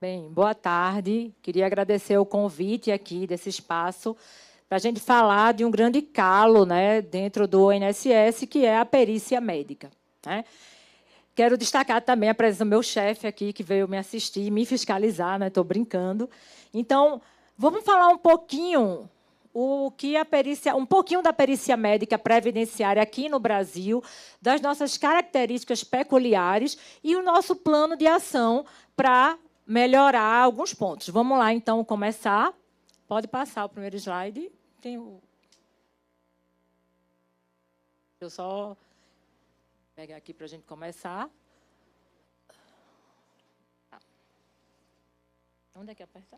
Bem, boa tarde. Queria agradecer o convite aqui desse espaço para a gente falar de um grande calo, né, dentro do INSS, que é a perícia médica, né? Quero destacar também a presença do meu chefe aqui, que veio me assistir, me fiscalizar, né? Estou brincando. Então, vamos falar um pouquinho um pouquinho da perícia médica previdenciária aqui no Brasil, das nossas características peculiares e o nosso plano de ação para melhorar alguns pontos. Vamos lá, então, começar. Pode passar o primeiro slide. Deixa eu só pegar aqui para a gente começar. Onde é que aperta?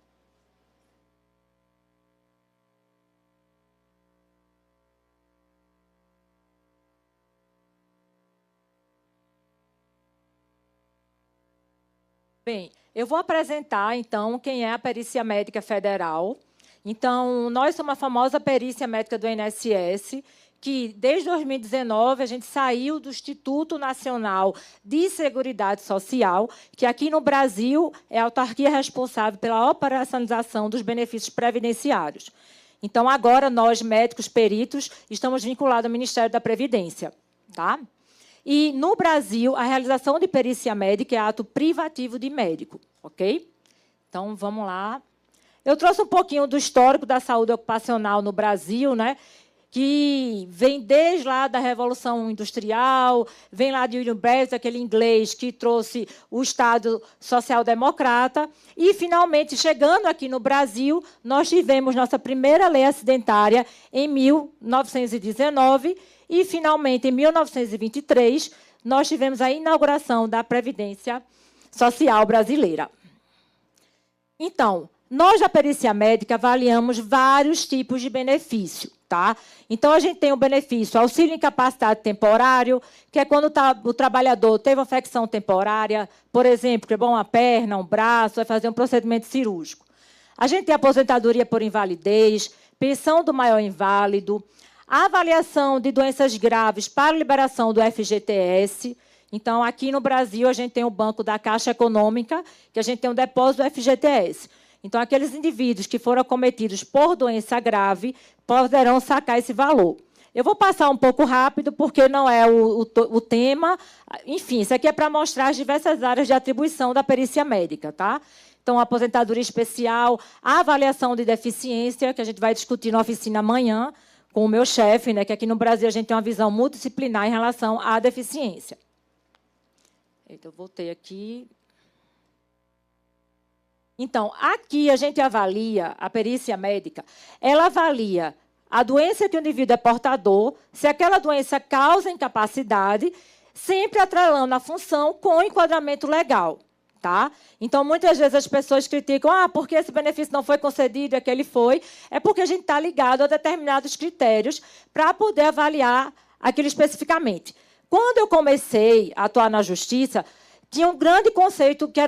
Bem, eu vou apresentar, então, quem é a Perícia Médica Federal. Então, nós somos a famosa Perícia Médica do INSS, que, desde 2019, a gente saiu do Instituto Nacional de Seguridade Social, que aqui no Brasil é a autarquia responsável pela operacionalização dos benefícios previdenciários. Então, agora, nós, médicos peritos, estamos vinculados ao Ministério da Previdência, tá? E, no Brasil, a realização de perícia médica é ato privativo de médico, ok? Então, vamos lá. Eu trouxe um pouquinho do histórico da saúde ocupacional no Brasil, né, que vem desde lá da Revolução Industrial, vem lá de William Bradford, aquele inglês que trouxe o Estado social-democrata, e, finalmente, chegando aqui no Brasil, nós tivemos nossa primeira lei acidentária em 1919, e, finalmente, em 1923, nós tivemos a inauguração da Previdência Social brasileira. Então, nós, da perícia médica, avaliamos vários tipos de benefício, tá? Então, a gente tem o benefício auxílio incapacidade temporário, que é quando o trabalhador teve uma afecção temporária, por exemplo, quebrou uma perna, um braço, vai fazer um procedimento cirúrgico. A gente tem aposentadoria por invalidez, pensão do maior inválido, a avaliação de doenças graves para liberação do FGTS. Então, aqui no Brasil, a gente tem o Banco da Caixa Econômica, que a gente tem um depósito do FGTS. Então, aqueles indivíduos que foram acometidos por doença grave poderão sacar esse valor. Eu vou passar um pouco rápido, porque não é o tema. Enfim, isso aqui é para mostrar as diversas áreas de atribuição da perícia médica, tá? Então, a aposentadoria especial, a avaliação de deficiência, que a gente vai discutir na oficina amanhã, com o meu chefe, né, que aqui no Brasil a gente tem uma visão multidisciplinar em relação à deficiência. Então, eu voltei aqui. Então, aqui a gente avalia, a perícia médica, ela avalia a doença que o indivíduo é portador, se aquela doença causa incapacidade, sempre atrelando a função com o enquadramento legal. Tá? Então, muitas vezes as pessoas criticam, porque esse benefício não foi concedido e aquele foi. É porque a gente está ligado a determinados critérios para poder avaliar aquilo especificamente. Quando eu comecei a atuar na justiça, tinha um grande conceito que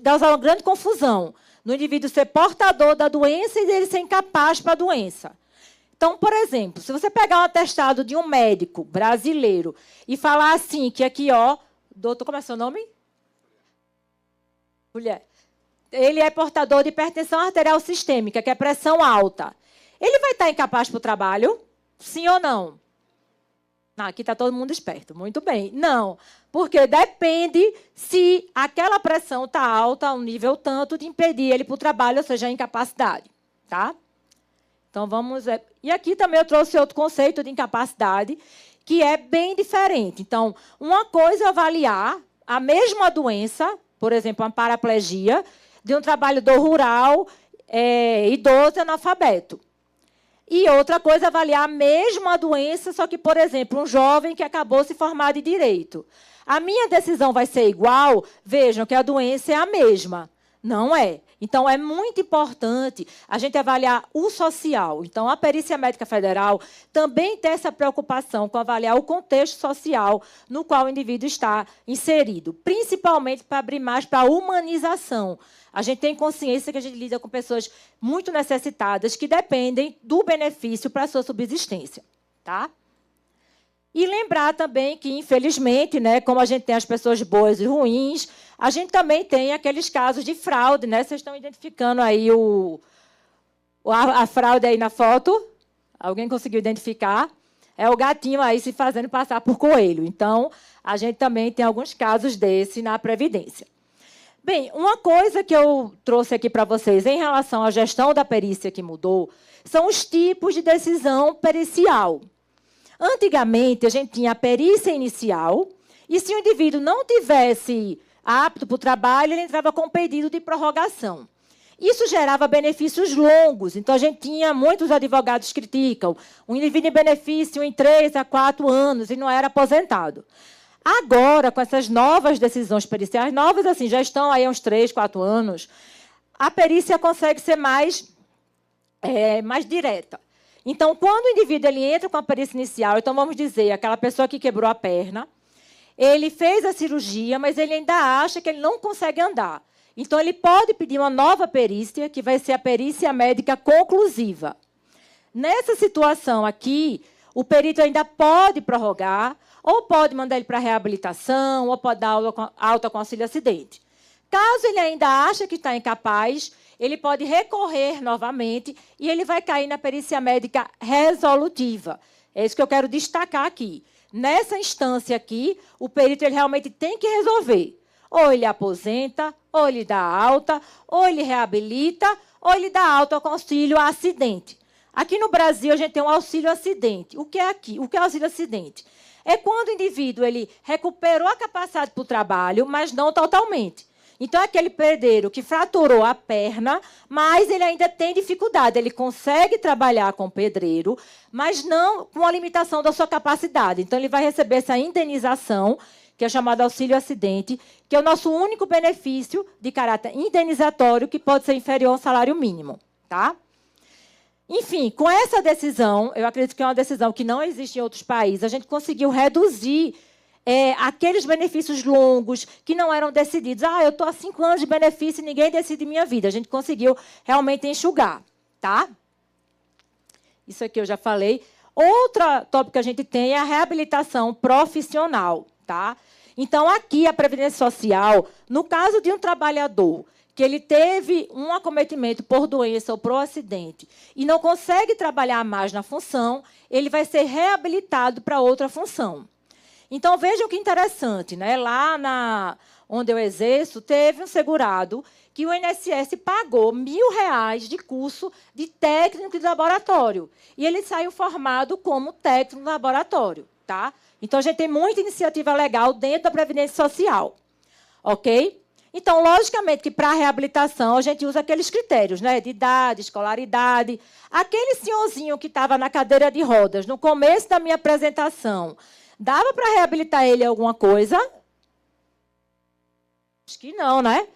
causava uma grande confusão no indivíduo ser portador da doença e dele ser incapaz para a doença. Então, por exemplo, se você pegar um atestado de um médico brasileiro e falar assim, que aqui, doutor, como é seu nome? Mulher. Ele é portador de hipertensão arterial sistêmica, que é pressão alta. Ele vai estar incapaz para o trabalho? Sim ou não? Aqui está todo mundo esperto. Muito bem. Não, porque depende se aquela pressão está alta a um nível tanto de impedir ele para o trabalho, ou seja, a incapacidade. Tá? Então, vamos ver. E aqui também eu trouxe outro conceito de incapacidade, que é bem diferente. Então, uma coisa é avaliar a mesma doença, por exemplo, uma paraplegia, de um trabalhador rural, idoso e analfabeto. E outra coisa é avaliar a mesma doença, só que, por exemplo, um jovem que acabou de se formar de direito. A minha decisão vai ser igual? Vejam que a doença é a mesma. Não é. Então, é muito importante a gente avaliar o social. Então, a Perícia Médica Federal também tem essa preocupação com avaliar o contexto social no qual o indivíduo está inserido, principalmente para abrir mais para a humanização. A gente tem consciência que a gente lida com pessoas muito necessitadas que dependem do benefício para a sua subsistência. Tá? E lembrar também que, infelizmente, né, como a gente tem as pessoas boas e ruins, a gente também tem aqueles casos de fraude, né? Vocês estão identificando aí a fraude aí na foto? Alguém conseguiu identificar? É o gatinho aí se fazendo passar por coelho. Então, a gente também tem alguns casos desse na Previdência. Bem, uma coisa que eu trouxe aqui para vocês em relação à gestão da perícia que mudou são os tipos de decisão pericial. Antigamente, a gente tinha a perícia inicial, e se o indivíduo não tivesse apto para o trabalho, ele entrava com pedido de prorrogação. Isso gerava benefícios longos, então a gente tinha muitos advogados que criticam um indivíduo em benefício em 3 a 4 anos e não era aposentado. Agora, com essas novas decisões periciais, novas assim, já estão aí há uns 3, 4 anos, a perícia consegue ser mais direta. Então, quando o indivíduo ele entra com a perícia inicial, então vamos dizer, aquela pessoa que quebrou a perna, ele fez a cirurgia, mas ele ainda acha que ele não consegue andar. Então, ele pode pedir uma nova perícia, que vai ser a perícia médica conclusiva. Nessa situação aqui, o perito ainda pode prorrogar, ou pode mandar ele para reabilitação, ou pode dar alta com auxílio-acidente. Caso ele ainda ache que está incapaz, ele pode recorrer novamente e ele vai cair na perícia médica resolutiva. É isso que eu quero destacar aqui. Nessa instância aqui, o perito ele realmente tem que resolver. Ou ele aposenta, ou ele dá alta, ou ele reabilita, ou ele dá alta com auxílio a acidente. Aqui no Brasil, a gente tem um auxílio-acidente. O que é aqui? O que é auxílio-acidente? É quando o indivíduo ele recuperou a capacidade para o trabalho, mas não totalmente. Então, é aquele pedreiro que fraturou a perna, mas ele ainda tem dificuldade. Ele consegue trabalhar com pedreiro, mas não com a limitação da sua capacidade. Então, ele vai receber essa indenização, que é chamada auxílio-acidente, que é o nosso único benefício de caráter indenizatório, que pode ser inferior ao salário mínimo. Tá? Enfim, com essa decisão, eu acredito que é uma decisão que não existe em outros países, a gente conseguiu reduzir aqueles benefícios longos que não eram decididos. Eu estou há 5 anos de benefício e ninguém decide minha vida. A gente conseguiu realmente enxugar. Tá? Isso aqui eu já falei. Outra tópico que a gente tem é a reabilitação profissional. Tá? Então, aqui, a Previdência Social, no caso de um trabalhador que ele teve um acometimento por doença ou por acidente e não consegue trabalhar mais na função, ele vai ser reabilitado para outra função. Então, vejam que interessante, né? Lá onde eu exerço, teve um segurado que o INSS pagou R$1.000 de curso de técnico de laboratório. E ele saiu formado como técnico de laboratório. Tá? Então, a gente tem muita iniciativa legal dentro da Previdência Social. Ok? Então, logicamente que para a reabilitação a gente usa aqueles critérios, né? De idade, escolaridade. Aquele senhorzinho que estava na cadeira de rodas no começo da minha apresentação, dava para reabilitar ele alguma coisa? Acho que não, né?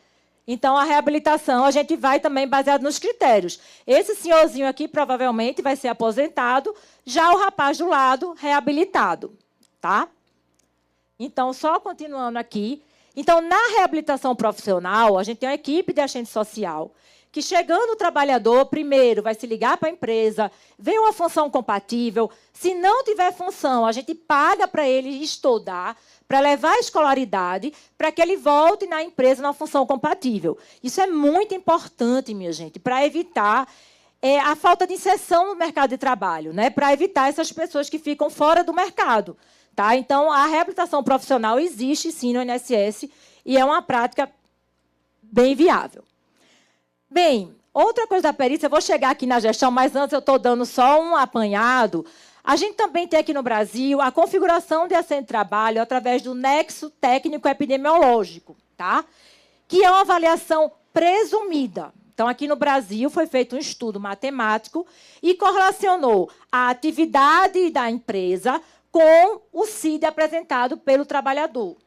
Então, a reabilitação a gente vai também baseado nos critérios. Esse senhorzinho aqui provavelmente vai ser aposentado, já o rapaz do lado, reabilitado. Tá? Então, só continuando aqui. Então, na reabilitação profissional, a gente tem uma equipe de assistente social que, chegando o trabalhador, primeiro vai se ligar para a empresa, vê uma função compatível. Se não tiver função, a gente paga para ele estudar, para levar a escolaridade, para que ele volte na empresa na função compatível. Isso é muito importante, minha gente, para evitar a falta de inserção no mercado de trabalho, né? Para evitar essas pessoas que ficam fora do mercado. Tá? Então, a reabilitação profissional existe, sim, no INSS, e é uma prática bem viável. Bem, outra coisa da perícia, eu vou chegar aqui na gestão, mas antes eu estou dando só um apanhado. A gente também tem aqui no Brasil a configuração de acidente de trabalho através do nexo técnico epidemiológico, tá? Que é uma avaliação presumida. Então, aqui no Brasil, foi feito um estudo matemático e correlacionou a atividade da empresa com o CID apresentado pelo trabalhador.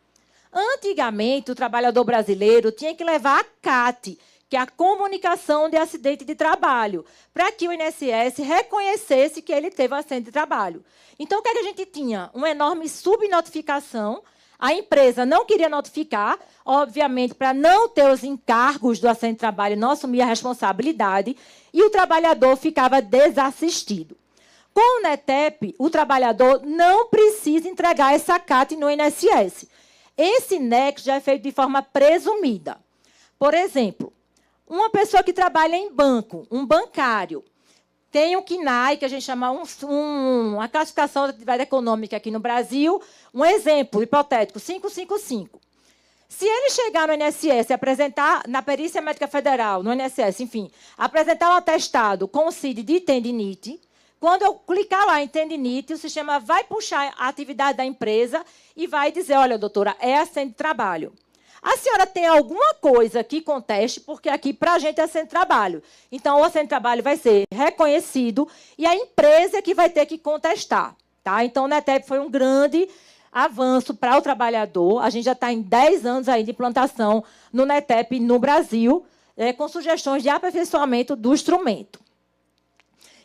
Antigamente, o trabalhador brasileiro tinha que levar a CAT, que é a comunicação de acidente de trabalho, para que o INSS reconhecesse que ele teve um acidente de trabalho. Então, o que é que a gente tinha? Uma enorme subnotificação. A empresa não queria notificar, obviamente, para não ter os encargos do acidente de trabalho, não assumir a responsabilidade, e o trabalhador ficava desassistido. Com o NETEP, o trabalhador não precisa entregar essa CAT no INSS. Esse nexo já é feito de forma presumida. Por exemplo, uma pessoa que trabalha em banco, um bancário, tem um KNAI, que a gente chama uma classificação da atividade econômica aqui no Brasil, um exemplo hipotético, 555. Se ele chegar no INSS e apresentar, na Perícia Médica Federal, no INSS, enfim, apresentar um atestado com o CID de tendinite, quando eu clicar lá em tendinite, o sistema vai puxar a atividade da empresa e vai dizer, olha, doutora, é acidente de trabalho. A senhora tem alguma coisa que conteste, porque aqui, para a gente, é acidente de trabalho. Então, o acidente de trabalho vai ser reconhecido e a empresa é que vai ter que contestar. Tá? Então, o NETEP foi um grande avanço para o trabalhador. A gente já está em 10 anos aí de implantação no NETEP no Brasil, com sugestões de aperfeiçoamento do instrumento.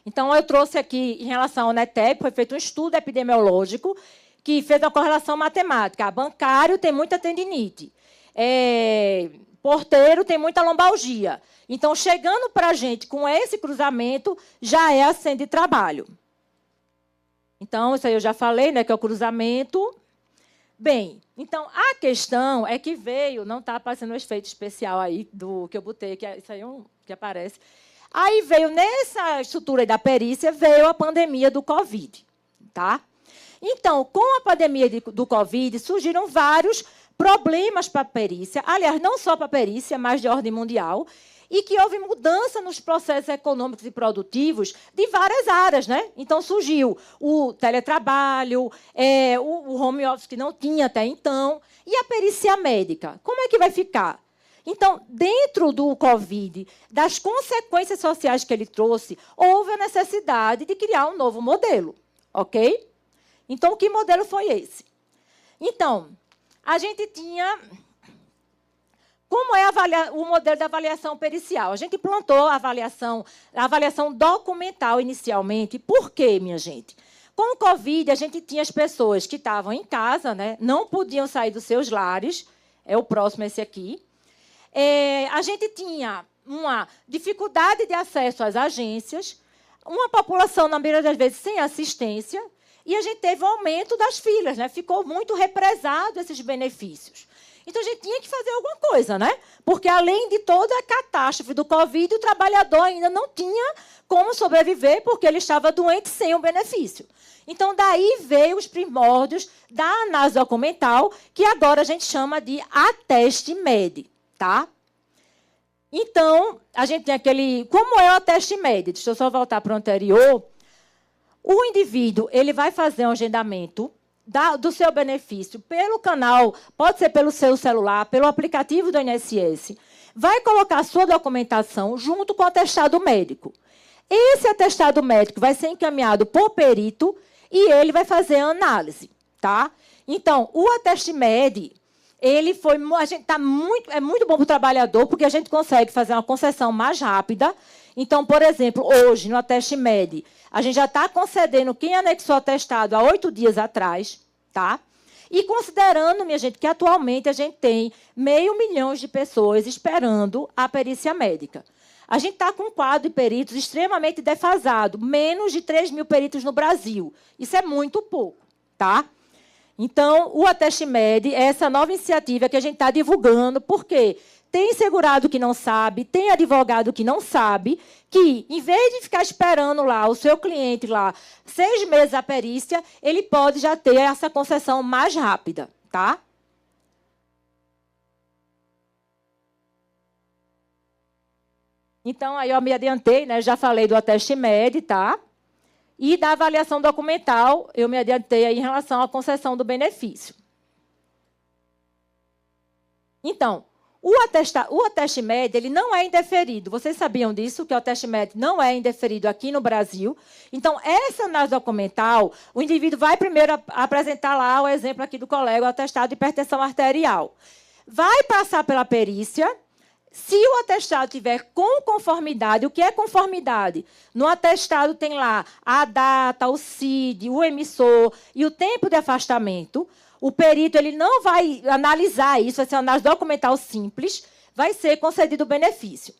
Então, eu trouxe aqui, em relação ao NETEP, foi feito um estudo epidemiológico que fez uma correlação matemática. Bancário tem muita tendinite. Porteiro tem muita lombalgia. Então, chegando para a gente com esse cruzamento, já é acidente de trabalho. Então, isso aí eu já falei, né, que é o cruzamento. Bem, então, a questão é que veio, não está aparecendo um efeito especial aí do que eu botei, que isso aí que aparece. Aí veio, nessa estrutura da perícia, veio a pandemia do Covid. Tá? Então, com a pandemia do Covid, surgiram vários problemas para a perícia, aliás, não só para a perícia, mas de ordem mundial, e que houve mudança nos processos econômicos e produtivos de várias áreas. Né? Então, surgiu o teletrabalho, o home office que não tinha até então, e a perícia médica. Como é que vai ficar? Então, dentro do Covid, das consequências sociais que ele trouxe, houve a necessidade de criar um novo modelo. Ok? Então, que modelo foi esse? Então, a gente tinha... Como é o modelo de avaliação pericial? A gente implantou a avaliação documental inicialmente. Por quê, minha gente? Com o Covid, a gente tinha as pessoas que estavam em casa, né, não podiam sair dos seus lares. É o próximo, esse aqui. A gente tinha uma dificuldade de acesso às agências, uma população, na maioria das vezes, sem assistência, e a gente teve um aumento das filas, né? Ficou muito represado esses benefícios. Então, a gente tinha que fazer alguma coisa, né? Porque, além de toda a catástrofe do Covid, o trabalhador ainda não tinha como sobreviver, porque ele estava doente sem o benefício. Então, daí veio os primórdios da análise documental, que agora a gente chama de Ateste-Med, tá? Então, a gente tem aquele... Como é o Ateste-Med? Deixa eu só voltar para o anterior. O indivíduo ele vai fazer um agendamento do seu benefício pelo canal, pode ser pelo seu celular, pelo aplicativo do INSS, vai colocar a sua documentação junto com o atestado médico. Esse atestado médico vai ser encaminhado por perito e ele vai fazer a análise. Tá? Então, o Ateste-Med, é muito bom para o trabalhador, porque a gente consegue fazer uma concessão mais rápida. Então, por exemplo, hoje, no Ateste-Med, a gente já está concedendo quem anexou atestado há 8 dias atrás. Tá? E considerando, minha gente, que atualmente a gente tem 500 mil de pessoas esperando a perícia médica. A gente está com um quadro de peritos extremamente defasado, menos de 3 mil peritos no Brasil. Isso é muito pouco. Tá? Então, o Ateste-Med é essa nova iniciativa que a gente está divulgando, porque tem segurado que não sabe, tem advogado que não sabe, que, em vez de ficar esperando lá o seu cliente lá 6 meses a perícia, ele pode já ter essa concessão mais rápida. Tá? Então, aí eu me adiantei, né? Já falei do Ateste-Med, tá? E da avaliação documental, eu me adiantei aí em relação à concessão do benefício. Então, o Ateste-Med ele não é indeferido. Vocês sabiam disso, que o Ateste-Med não é indeferido aqui no Brasil. Então, essa análise documental, o indivíduo vai primeiro apresentar lá o exemplo aqui do colega, o atestado de hipertensão arterial. Vai passar pela perícia. Se o atestado tiver com conformidade, o que é conformidade? No atestado tem lá a data, o CID, o emissor e o tempo de afastamento. O perito ele não vai analisar isso, vai ser uma análise documental simples, vai ser concedido o benefício.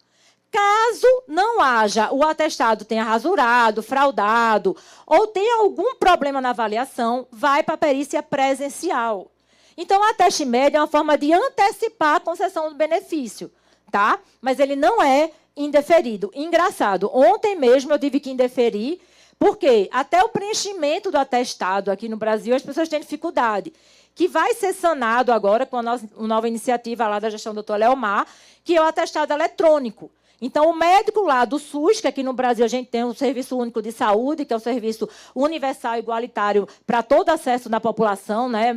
Caso não haja, o atestado tenha rasurado, fraudado, ou tenha algum problema na avaliação, vai para a perícia presencial. Então, o ateste médio é uma forma de antecipar a concessão do benefício, tá? Mas ele não é indeferido. Engraçado, ontem mesmo eu tive que indeferir, porque até o preenchimento do atestado aqui no Brasil, as pessoas têm dificuldade, que vai ser sanado agora com a nova iniciativa lá da gestão do Dr. Leomar, que é o atestado eletrônico. Então, o médico lá do SUS, que aqui no Brasil a gente tem o Serviço Único de Saúde, que é o serviço universal e igualitário para todo acesso da população, né?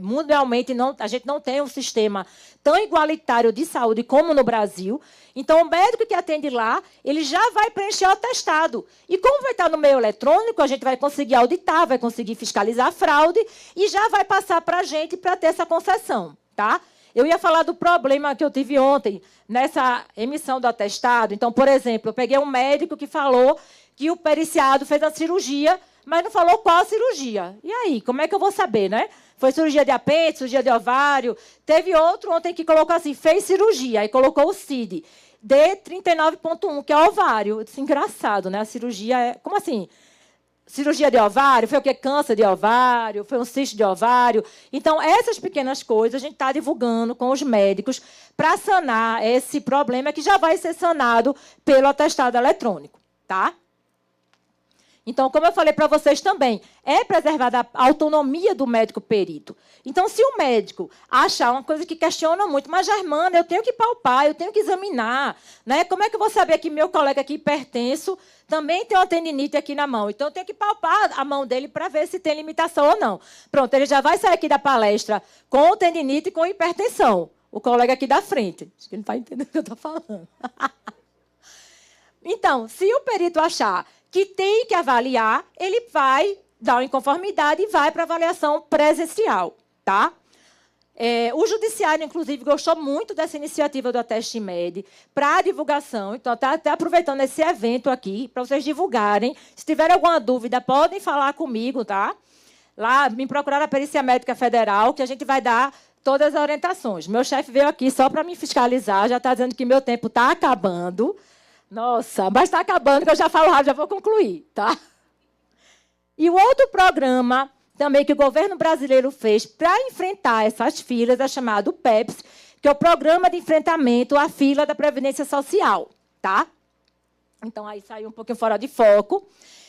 Mundialmente, a gente não tem um sistema tão igualitário de saúde como no Brasil. Então, o médico que atende lá, ele já vai preencher o atestado. E como vai estar no meio eletrônico, a gente vai conseguir auditar, vai conseguir fiscalizar a fraude e já vai passar para a gente para ter essa concessão, tá? Eu ia falar do problema que eu tive ontem nessa emissão do atestado. Então, por exemplo, eu peguei um médico que falou que o periciado fez a cirurgia, mas não falou qual a cirurgia. E aí, como é que eu vou saber, né? Foi cirurgia de apêndice, cirurgia de ovário. Teve outro ontem que colocou assim, fez cirurgia, aí colocou o CID, D39.1, que é ovário. Eu disse, engraçado, né? A cirurgia é... Como assim? Cirurgia de ovário, foi o quê? Câncer de ovário, foi um cisto de ovário. Então, essas pequenas coisas a gente está divulgando com os médicos para sanar esse problema que já vai ser sanado pelo atestado eletrônico, tá? Então, como eu falei para vocês também, é preservada a autonomia do médico perito. Então, se o médico achar uma coisa que questiona muito, mas, Germana, eu tenho que palpar, eu tenho que examinar, né? Como é que eu vou saber que meu colega aqui hipertenso também tem uma tendinite aqui na mão? Então, eu tenho que palpar a mão dele para ver se tem limitação ou não. Pronto, ele já vai sair aqui da palestra com tendinite e com hipertensão. O colega aqui da frente. Acho que ele não está entendendo o que eu estou falando. Então, se o perito achar que tem que avaliar, ele vai dar uma inconformidade e vai para a avaliação presencial, tá? O Judiciário, inclusive, gostou muito dessa iniciativa do Ateste Med para a divulgação. Então, está até aproveitando esse evento aqui para vocês divulgarem. Se tiver alguma dúvida, podem falar comigo, tá? Lá, me procurar a Perícia Médica Federal, que a gente vai dar todas as orientações. Meu chefe veio aqui só para me fiscalizar, já está dizendo que meu tempo está acabando. Nossa, mas está acabando, que eu já falo rápido, já vou concluir, tá? E o outro programa também que o governo brasileiro fez para enfrentar essas filas é chamado PEPS, que é o Programa de Enfrentamento à Fila da Previdência Social, tá? Então, aí saiu um pouquinho fora de foco.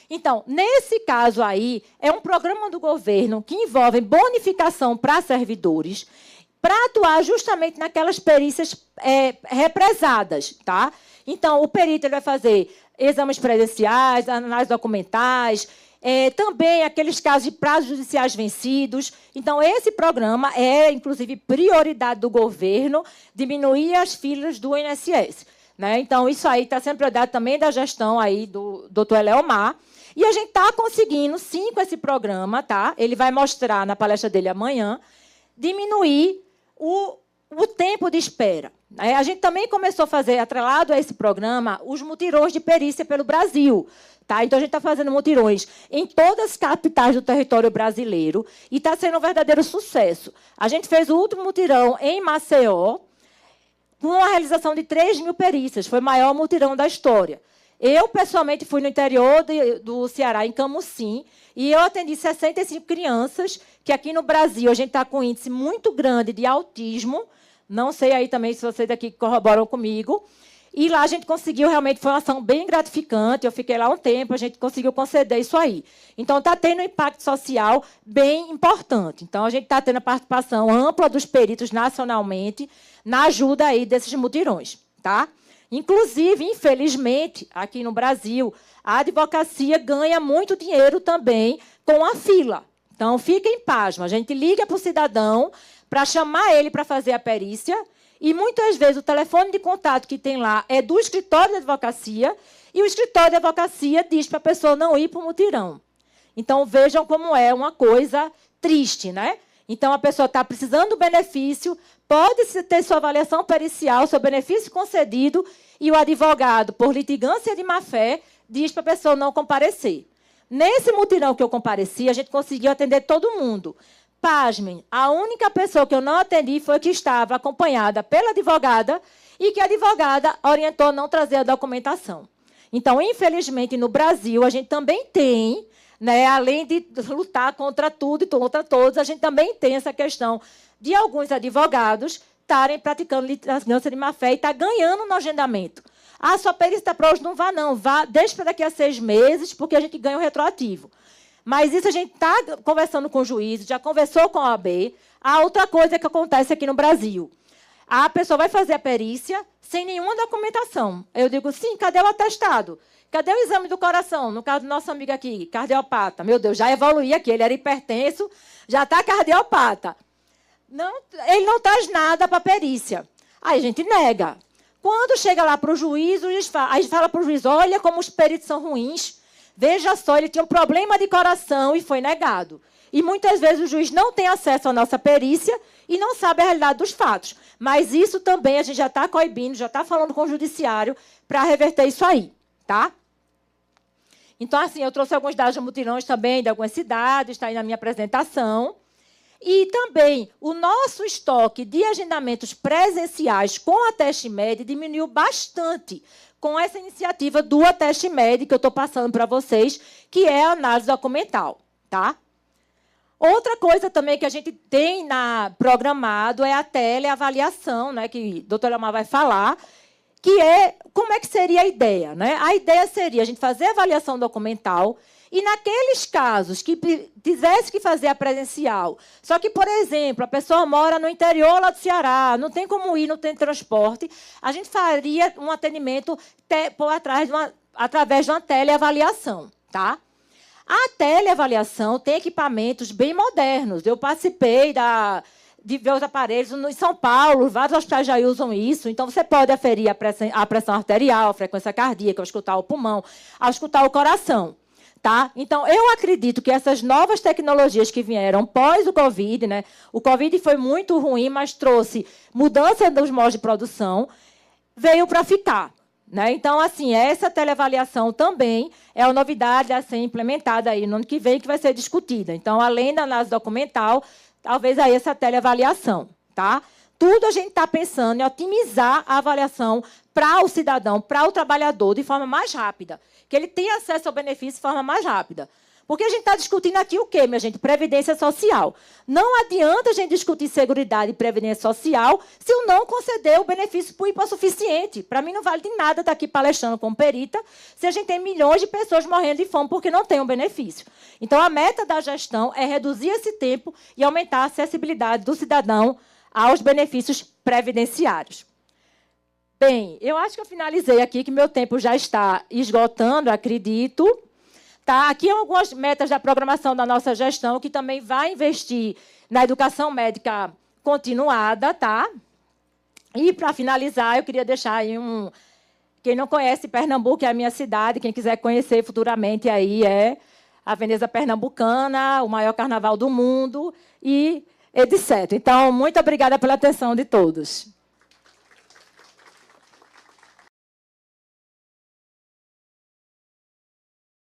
Então, nesse caso aí, é um programa do governo que envolve bonificação para servidores, para atuar justamente naquelas perícias represadas, tá? Então, o perito ele vai fazer exames presenciais, análises documentais, também aqueles casos de prazos judiciais vencidos. Então, esse programa é, inclusive, prioridade do governo, diminuir as filas do INSS, né? Então, isso aí está sendo prioridade também da gestão aí do Dr. Leomar. E a gente está conseguindo, sim, com esse programa, tá? Ele vai mostrar na palestra dele amanhã, diminuir o tempo de espera. A gente também começou a fazer, atrelado a esse programa, os mutirões de perícia pelo Brasil. Tá? Então, a gente está fazendo mutirões em todas as capitais do território brasileiro e está sendo um verdadeiro sucesso. A gente fez o último mutirão em Maceió, com a realização de 3.000 perícias. Foi o maior mutirão da história. Eu, pessoalmente, fui no interior do Ceará, em Camusim, e eu atendi 65 crianças, que aqui no Brasil a gente está com um índice muito grande de autismo. Não sei aí também se vocês aqui corroboram comigo. E lá a gente conseguiu, realmente, foi uma ação bem gratificante. Eu fiquei lá um tempo, a gente conseguiu conceder isso aí. Então, está tendo um impacto social bem importante. Então, a gente está tendo a participação ampla dos peritos nacionalmente na ajuda aí desses mutirões, tá? Inclusive, infelizmente, aqui no Brasil, a advocacia ganha muito dinheiro também com a fila. Então, fiquem pasmos. A gente liga para o cidadão para chamar ele para fazer a perícia e, muitas vezes, o telefone de contato que tem lá é do escritório de advocacia e o escritório de advocacia diz para a pessoa não ir para o mutirão. Então, vejam como é uma coisa triste, né? Então, a pessoa está precisando do benefício, pode ter sua avaliação pericial, seu benefício concedido, e o advogado, por litigância de má-fé, diz para a pessoa não comparecer. Nesse mutirão que eu compareci, a gente conseguiu atender todo mundo. Pasmem, a única pessoa que eu não atendi foi que estava acompanhada pela advogada e que a advogada orientou não trazer a documentação. Então, infelizmente, no Brasil, a gente também tem, né, além de lutar contra tudo e contra todos, a gente também tem essa questão de alguns advogados estarem praticando litigância de má-fé e estar ganhando no agendamento. Ah, sua perícia está para hoje, não vá, não. Vá, deixa para daqui a 6 meses, porque a gente ganha o retroativo. Mas isso a gente está conversando com o juiz, já conversou com a OAB. A outra coisa que acontece aqui no Brasil. A pessoa vai fazer a perícia sem nenhuma documentação. Eu digo, sim, cadê o atestado? Cadê o exame do coração? No caso do nosso amigo aqui, cardiopata. Meu Deus, já evoluí aqui. Ele era hipertenso, já está cardiopata. Não, ele não traz nada para a perícia. Aí a gente nega. Quando chega lá para o juiz fala para o juiz, olha como os peritos são ruins. Veja só, ele tinha um problema de coração e foi negado. E muitas vezes o juiz não tem acesso à nossa perícia e não sabe a realidade dos fatos. Mas isso também a gente já está coibindo, já está falando com o judiciário para reverter isso aí, tá? Então, assim, eu trouxe alguns dados de mutirões também de algumas cidades, está aí na minha apresentação. E também o nosso estoque de agendamentos presenciais com a Ateste-Med diminuiu bastante com essa iniciativa do Ateste-Med que eu estou passando para vocês, que é a análise documental, tá? Outra coisa também que a gente tem programado é a teleavaliação, né, que o doutor Elmar vai falar, que é como é que seria a ideia, né? A ideia seria a gente fazer a avaliação documental e, naqueles casos que tivesse que fazer a presencial, só que, por exemplo, a pessoa mora no interior lá do Ceará, não tem como ir, não tem transporte, a gente faria um atendimento através de uma teleavaliação, tá? A teleavaliação tem equipamentos bem modernos. Eu participei de ver os aparelhos em São Paulo, vários hospitais já usam isso. Então, você pode aferir a pressão arterial, a frequência cardíaca, escutar o pulmão, escutar o coração. Tá? Então, eu acredito que essas novas tecnologias que vieram pós o Covid, né? O Covid foi muito ruim, mas trouxe mudança dos modos de produção, veio para ficar. Né? Então, assim, essa teleavaliação também é uma novidade a ser implementada aí no ano que vem, que vai ser discutida. Então, além da análise documental, talvez aí essa teleavaliação. Tá? Tudo a gente está pensando em otimizar a avaliação para o cidadão, para o trabalhador, de forma mais rápida. Que ele tenha acesso ao benefício de forma mais rápida. Porque a gente está discutindo aqui o quê, minha gente? Previdência social. Não adianta a gente discutir seguridade e previdência social se eu não conceder o benefício por hipossuficiente. Para mim, não vale de nada estar aqui palestrando como perita se a gente tem milhões de pessoas morrendo de fome porque não tem um benefício. Então, a meta da gestão é reduzir esse tempo e aumentar a acessibilidade do cidadão aos benefícios previdenciários. Bem, eu acho que eu finalizei aqui, que meu tempo já está esgotando, acredito. Tá? Aqui algumas metas da programação da nossa gestão, que também vai investir na educação médica continuada. Tá? E, para finalizar, eu queria deixar aí Quem não conhece Pernambuco, é a minha cidade, quem quiser conhecer futuramente aí é a Veneza Pernambucana, o maior carnaval do mundo, e etc. Então, muito obrigada pela atenção de todos.